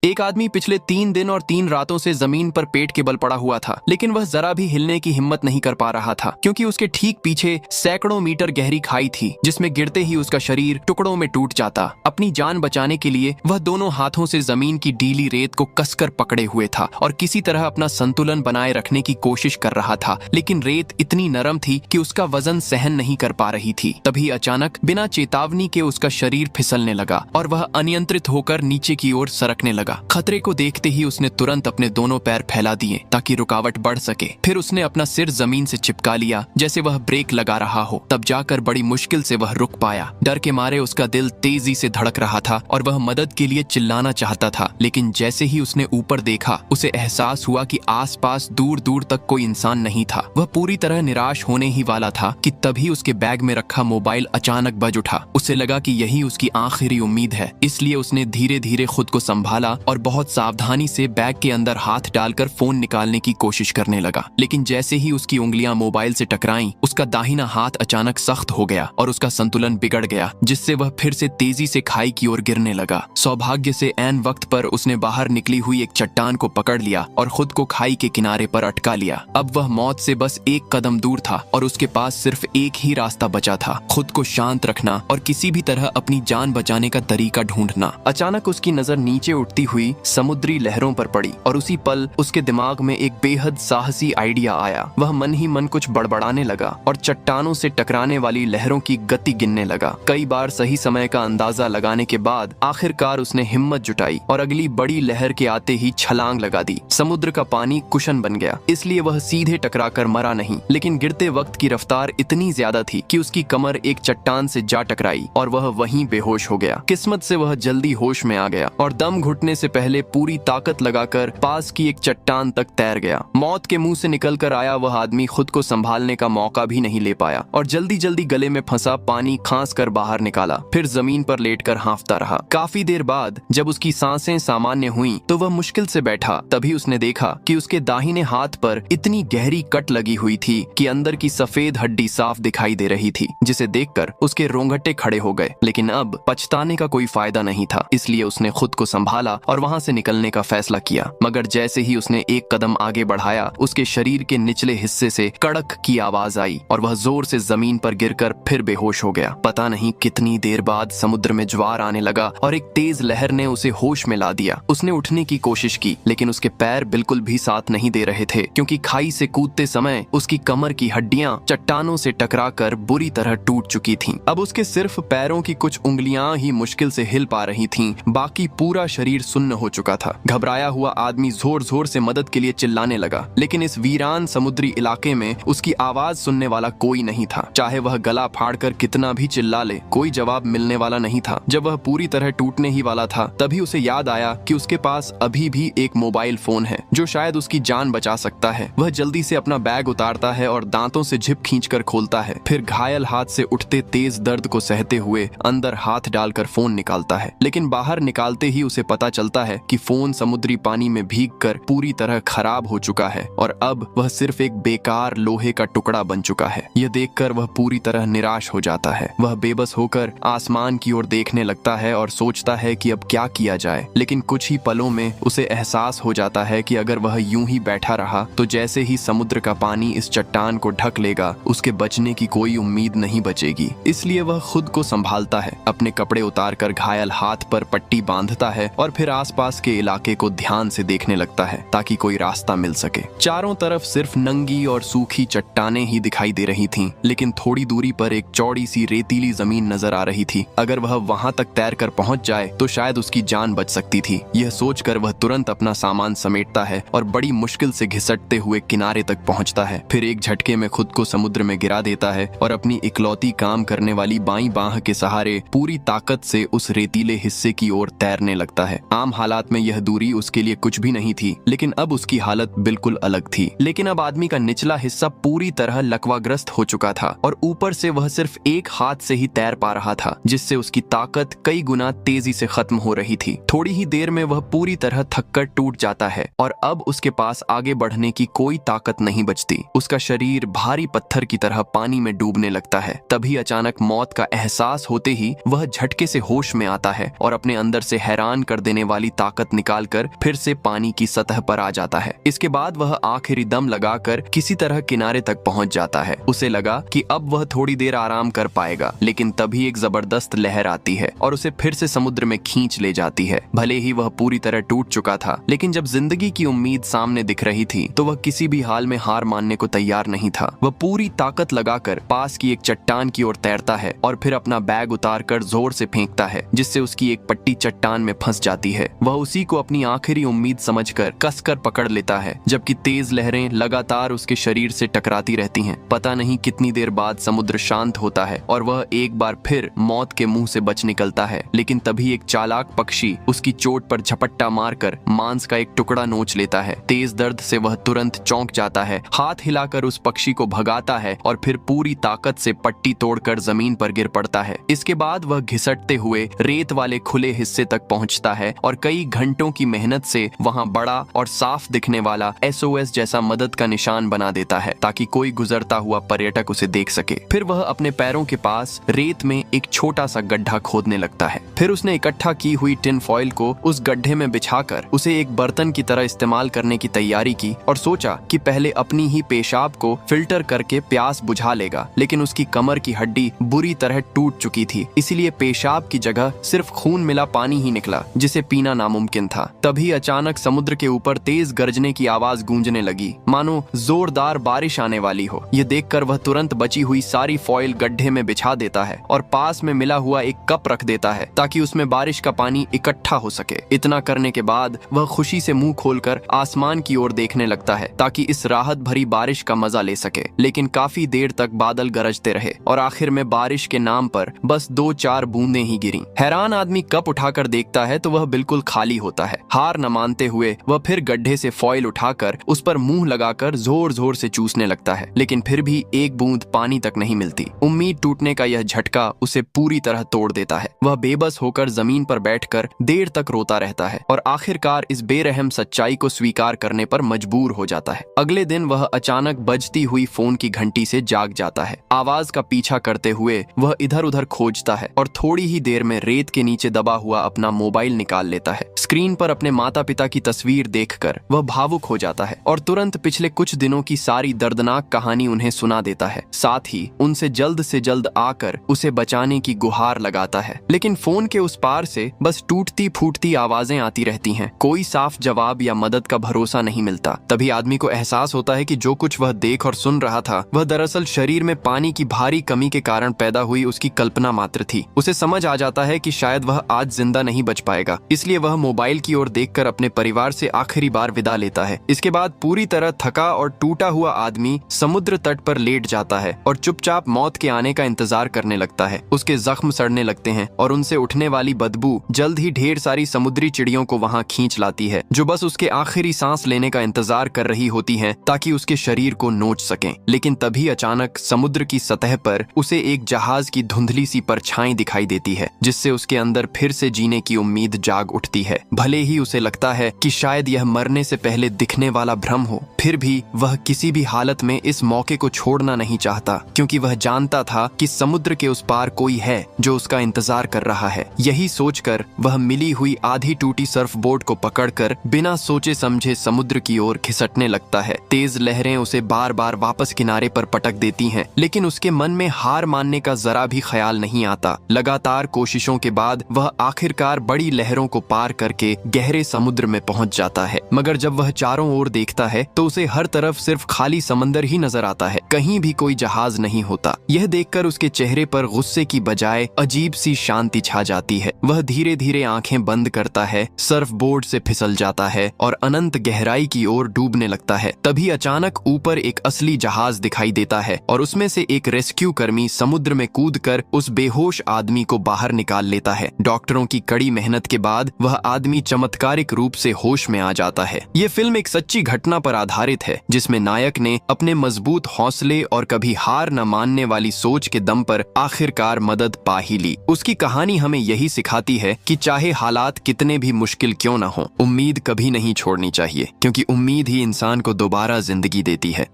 एक आदमी पिछले 3 दिन और 3 रातों से जमीन पर पेट के बल पड़ा हुआ था, लेकिन वह जरा भी हिलने की हिम्मत नहीं कर पा रहा था, क्योंकि उसके ठीक पीछे सैकड़ों मीटर गहरी खाई थी, जिसमें गिरते ही उसका शरीर टुकड़ों में टूट जाता। अपनी जान बचाने के लिए वह दोनों हाथों से जमीन की डीली रेत को कसकर पकड़े हुए था और किसी तरह अपना संतुलन बनाए रखने की कोशिश कर रहा था, लेकिन रेत इतनी नरम थी कि उसका वजन सहन नहीं कर पा रही थी। तभी अचानक बिना चेतावनी के उसका शरीर फिसलने लगा और वह अनियंत्रित होकर नीचे की ओर सरकने लगा। खतरे को देखते ही उसने तुरंत अपने दोनों पैर फैला दिए ताकि रुकावट बढ़ सके। फिर उसने अपना सिर जमीन से चिपका लिया जैसे वह ब्रेक लगा रहा हो। तब जाकर बड़ी मुश्किल से वह रुक पाया। डर के मारे उसका दिल तेजी से धड़क रहा था और वह मदद के लिए चिल्लाना चाहता था, लेकिन जैसे ही उसने ऊपर देखा उसे एहसास हुआ कि आसपास दूर दूर तक कोई इंसान नहीं था। वह पूरी तरह निराश होने ही वाला था कि तभी उसके बैग में रखा मोबाइल अचानक बज उठा। उसे लगा कि यही उसकी आखिरी उम्मीद है, इसलिए उसने धीरे धीरे खुद को संभाला और बहुत सावधानी से बैग के अंदर हाथ डालकर फोन निकालने की कोशिश करने लगा। लेकिन जैसे ही उसकी उंगलियां मोबाइल से टकराईं, उसका दाहिना हाथ अचानक सख्त हो गया और उसका संतुलन बिगड़ गया, जिससे वह फिर से तेजी से खाई की ओर गिरने लगा। सौभाग्य से ऐन वक्त पर उसने बाहर निकली हुई एक चट्टान को पकड़ लिया और खुद को खाई के किनारे पर अटका लिया। अब वह मौत से बस एक कदम दूर था और उसके पास सिर्फ एक ही रास्ता बचा था, खुद को शांत रखना और किसी भी तरह अपनी जान बचाने का तरीका ढूंढना। अचानक उसकी नजर नीचे उठती हुई समुद्री लहरों पर पड़ी और उसी पल उसके दिमाग में एक बेहद साहसी आइडिया आया। वह मन ही मन कुछ बड़बड़ाने लगा और चट्टानों से टकराने वाली लहरों की गति गिनने लगा। कई बार सही समय का अंदाजा लगाने के बाद आखिरकार उसने हिम्मत जुटाई और अगली बड़ी लहर के आते ही छलांग लगा दी। समुद्र का पानी कुशन बन गया, इसलिए वह सीधे टकराकर मरा नहीं, लेकिन गिरते वक्त की रफ्तार इतनी ज्यादा थी कि उसकी कमर एक चट्टान से जा टकराई और वह वहीं बेहोश हो गया। किस्मत से वह जल्दी होश में आ गया और दम घुटने से पहले पूरी ताकत लगाकर पास की एक चट्टान तक तैर गया। मौत के मुंह से निकलकर आया वह आदमी खुद को संभालने का मौका भी नहीं ले पाया और जल्दी जल्दी गले में फंसा पानी खांस कर बाहर निकाला, फिर जमीन पर लेटकर हांफता रहा। काफी देर बाद जब उसकी सांसें सामान्य हुईं, तो वह मुश्किल से बैठा। तभी उसने देखा कि उसके दाहिने हाथ पर इतनी गहरी कट लगी हुई थी कि अंदर की सफेद हड्डी साफ दिखाई दे रही थी, जिसे देखकर उसके रोंगटे खड़े हो गए। लेकिन अब पछताने का कोई फायदा नहीं था, इसलिए उसने खुद को संभाला और वहां से निकलने का फैसला किया। मगर जैसे ही उसने एक कदम आगे बढ़ाया, उसके शरीर के निचले हिस्से से कड़क की आवाज आई और वह जोर से जमीन पर गिरकर फिर बेहोश हो गया। पता नहीं कितनी देर बाद समुद्र में ज्वार आने लगा और एक तेज लहर ने उसे होश में ला दिया। उसने उठने की कोशिश की, लेकिन उसके पैर बिल्कुल भी साथ नहीं दे रहे थे, क्योंकि खाई से कूदते समय उसकी कमर की हड्डियां चट्टानों से टकराकर बुरी तरह टूट चुकी थीं। अब उसके सिर्फ पैरों की कुछ उंगलियां ही मुश्किल से हिल पा रही थीं, बाकी पूरा शरीर सुन्न हो चुका था। घबराया हुआ आदमी जोर जोर से मदद के लिए चिल्लाने लगा, लेकिन इस वीरान समुद्री इलाके में उसकी आवाज सुनने वाला कोई नहीं था। चाहे वह गला फाड़कर कितना भी चिल्ला ले, कोई जवाब मिलने वाला नहीं था। जब वह पूरी तरह टूटने ही वाला था, तभी उसे याद आया कि उसके पास अभी भी एक मोबाइल फोन है जो शायद उसकी जान बचा सकता है। वह जल्दी से अपना बैग उतारता है और दांतों से झिप खींचकर खोलता है, फिर घायल हाथ से उठते तेज दर्द को सहते हुए अंदर हाथ डालकर फोन निकालता है। लेकिन बाहर निकालते ही उसे पता चलता है कि फोन समुद्री पानी में भीगकर पूरी तरह खराब हो चुका है और अब वह सिर्फ एक बेकार लोहे का टुकड़ा बन चुका है। यह देखकर वह पूरी तरह निराश हो जाता है। वह बेबस होकर आसमान की ओर देखने लगता है और सोचता है कि अब क्या किया जाए। लेकिन कुछ ही पलों में उसे एहसास हो जाता है कि अगर वह यूं ही बैठा रहा तो जैसे ही समुद्र का पानी इस चट्टान को ढक लेगा, उसके बचने की कोई उम्मीद नहीं बचेगी। इसलिए वह खुद को संभालता है, अपने कपड़े उतारकर घायल हाथ पर पट्टी बांधता है और फिर आसपास के इलाके को ध्यान से देखने लगता है ताकि कोई रास्ता मिल सके। चारों तरफ सिर्फ नंगी और सूखी चट्टानें ही दिखाई दे रही थीं, लेकिन थोड़ी दूरी पर एक चौड़ी सी रेतीली जमीन नजर आ रही थी। अगर वह वहां तक तैरकर पहुंच जाए तो शायद उसकी जान बच सकती थी। यह सोचकर वह तुरंत अपना सामान समेटता है और बड़ी मुश्किल से घिसटते हुए किनारे तक पहुंचता है। फिर एक झटके में खुद को समुद्र में गिरा देता है और अपनी इकलौती काम करने वाली बाईं बांह के सहारे पूरी ताकत से उस रेतीले हिस्से की ओर तैरने लगता है। आम हालात में यह दूरी उसके लिए कुछ भी नहीं थी, लेकिन अब उसकी हालत बिल्कुल अलग थी। लेकिन अब आदमी का निचला हिस्सा पूरी तरह लकवाग्रस्त हो चुका था और ऊपर से वह सिर्फ एक हाथ से ही तैर पा रहा था, जिससे उसकी ताकत कई गुना तेजी से खत्म हो रही थी। थोड़ी ही देर में वह पूरी तरह थककर टूट जाता है और अब उसके पास आगे बढ़ने की कोई ताकत नहीं बचती। उसका शरीर भारी पत्थर की तरह पानी में डूबने लगता है। तभी अचानक मौत का एहसास होते ही वह झटके से होश में आता है और अपने अंदर से हैरान कर देने वाली ताकत निकालकर फिर से पानी की सतह पर आ जाता है। इसके बाद वह आखिरी दम लगाकर किसी तरह किनारे तक पहुंच जाता है। उसे लगा कि अब वह थोड़ी देर आराम कर पाएगा, लेकिन तभी एक जबरदस्त लहर आती है और उसे फिर से समुद्र में खींच ले जाती है। भले ही वह पूरी तरह टूट चुका था, लेकिन जब जिंदगी की उम्मीद सामने दिख रही थी तो वह किसी भी हाल में हार मानने को तैयार नहीं था। वह पूरी ताकत लगाकर पास की एक चट्टान की ओर तैरता है और फिर अपना बैग उतारकर जोर से फेंकता है, जिससे उसकी एक पट्टी चट्टान में फंस जाती है। वह उसी को अपनी आखिरी उम्मीद समझकर कसकर पकड़ लेता है, जबकि तेज लहरें लगातार उसके शरीर से टकराती रहती हैं। पता नहीं कितनी देर बाद समुद्र शांत होता है और वह एक बार फिर मौत के मुंह से बच निकलता है, लेकिन तभी एक चालाक पक्षी उसकी चोट पर झपट्टा मारकर मांस का एक टुकड़ा नोच लेता है। तेज दर्द से वह तुरंत चौंक जाता है, हाथ हिलाकर उस पक्षी को भगाता है और फिर पूरी ताकत से पट्टी तोड़कर जमीन पर गिर पड़ता है। इसके बाद वह घिसटते हुए रेत वाले खुले हिस्से तक पहुंचता है और कई घंटों की मेहनत से वहां बड़ा और साफ दिखने वाला SOS जैसा मदद का निशान बना देता है, ताकि कोई गुजरता हुआ पर्यटक उसे देख सके। फिर वह अपने पैरों के पास रेत में एक छोटा सा गड्ढा खोदने लगता है। फिर उसने इकट्ठा की हुई टिन फॉइल को उस गड्ढे में बिछाकर उसे एक बर्तन की तरह इस्तेमाल करने की तैयारी की और सोचा कि पहले अपनी ही पेशाब को फिल्टर करके प्यास बुझा लेगा, लेकिन उसकी कमर की हड्डी बुरी तरह टूट चुकी थी, इसीलिए पेशाब की जगह सिर्फ खून मिला पानी ही निकला, जिसे पीना नामुमकिन था। तभी अचानक समुद्र के ऊपर तेज गरजने की आवाज गूंजने लगी, मानो जोरदार बारिश आने वाली हो। ये देखकर वह तुरंत बची हुई सारी फॉइल गड्ढे में बिछा देता है और पास में मिला हुआ एक कप रख देता है, ताकि उसमें बारिश का पानी इकट्ठा हो सके। इतना करने के बाद वह खुशी से मुंह खोलकर आसमान की ओर देखने लगता है, ताकि इस राहत भरी बारिश का मजा ले सके। लेकिन काफी देर तक बादल गरजते रहे और आखिर में बारिश के नाम पर बस 2-4 बूंदें ही गिरी। हैरान आदमी कप उठाकर देखता है तो वह बिल्कुल खाली होता है। हार न मानते हुए वह फिर गड्ढे से फॉइल उठाकर उस पर मुंह लगाकर जोर जोर से चूसने लगता है, लेकिन फिर भी एक बूंद पानी तक नहीं मिलती। उम्मीद टूटने का यह झटका उसे पूरी तरह तोड़ देता है। वह बेबस होकर जमीन पर बैठकर देर तक रोता रहता है और आखिरकार इस बेरहम सच्चाई को स्वीकार करने पर मजबूर हो जाता है। अगले दिन वह अचानक बजती हुई फोन की घंटी से जाग जाता है। आवाज का पीछा करते हुए वह इधर उधर खोजता है और थोड़ी ही देर में रेत के नीचे दबा हुआ अपना मोबाइल निकाल लेता है। स्क्रीन पर अपने माता पिता की तस्वीर देखकर वह भावुक हो जाता है और तुरंत पिछले कुछ दिनों की सारी दर्दनाक कहानी उन्हें सुना देता है। साथ ही उनसे जल्द से जल्द आकर उसे बचाने की गुहार लगाता है। लेकिन फोन के उस पार से बस टूटती फूटती आवाजें आती रहती हैं। कोई साफ जवाब या मदद का भरोसा नहीं मिलता। तभी आदमी को एहसास होता है कि जो कुछ वह देख और सुन रहा था वह दरअसल शरीर में पानी की भारी कमी के कारण पैदा हुई उसकी कल्पना मात्र थी। उसे समझ आ जाता है कि शायद वह आज जिंदा नहीं बच पाएगा, इसलिए वह मोबाइल की ओर देखकर अपने परिवार से आखिरी बार विदा लेता है। इसके बाद पूरी तरह थका और टूटा हुआ आदमी समुद्र तट पर लेट जाता है और चुपचाप मौत के आने का इंतजार करने लगता है। उसके जख्म सड़ने लगते हैं और उनसे उठने वाली बदबू जल्द ही ढेर सारी समुद्री चिड़ियों को वहां खींच लाती है, जो बस उसके आखिरी सांस लेने का इंतजार कर रही होती हैं ताकि उसके शरीर को नोच सकें। लेकिन तभी अचानक समुद्र की सतह पर उसे एक जहाज की धुंधली सी परछाई दिखाई देती है, जिससे उसके अंदर फिर से जीने की उम्मीद जाग उठती है। भले ही उसे लगता है कि शायद यह मरने से पहले दिखने वाला भ्रम हो, फिर भी वह किसी भी हालत में इस मौके को छोड़ना नहीं चाहता, क्योंकि वह जानता था कि समुद्र के उस पार कोई है जो उसका इंतजार कर रहा है। यही सोचकर वह मिली हुई आधी टूटी सर्फ बोर्ड को पकड़कर बिना सोचे समझे समुद्र की ओर खिसटने लगता है। तेज लहरें उसे बार बार वापस किनारे पर पटक देती हैं, लेकिन उसके मन में हार मानने का जरा भी ख्याल नहीं आता। लगातार कोशिशों के बाद वह आखिरकार बड़ी लहरों को पार करके गहरे समुद्र में पहुंच जाता है। मगर जब वह चारों ओर देखता है तो उसे हर तरफ सिर्फ खाली समंदर ही नजर आता है, कहीं भी कोई जहाज नहीं होता। यह देखकर उसके चेहरे पर गुस्से की बजाय अजीब सी शांति छा जाती है। वह धीरे धीरे आंखें बंद करता है, सर्फ बोर्ड से फिसल जाता है और अनंत गहराई की ओर डूबने लगता है। तभी अचानक ऊपर एक असली जहाज दिखाई देता है और उसमें से एक रेस्क्यू कर्मी समुद्र में कूदकर उस बेहोश आदमी को बाहर निकाल लेता है। डॉक्टरों की कड़ी मेहनत के बाद वह आदमी चमत्कारिक रूप से होश में आ जाता है। ये फिल्म एक सच्ची घटना पर आधारित है, जिसमें नायक ने अपने मजबूत हौसले और कभी हार न मानने वाली सोच के दम पर आखिरकार मदद पा ही ली। उसकी कहानी हमें यही सिखाती है कि चाहे हालात कितने भी मुश्किल क्यों न हो, उम्मीद कभी नहीं छोड़नी चाहिए, क्योंकि उम्मीद ही इंसान को दोबारा जिंदगी देती है।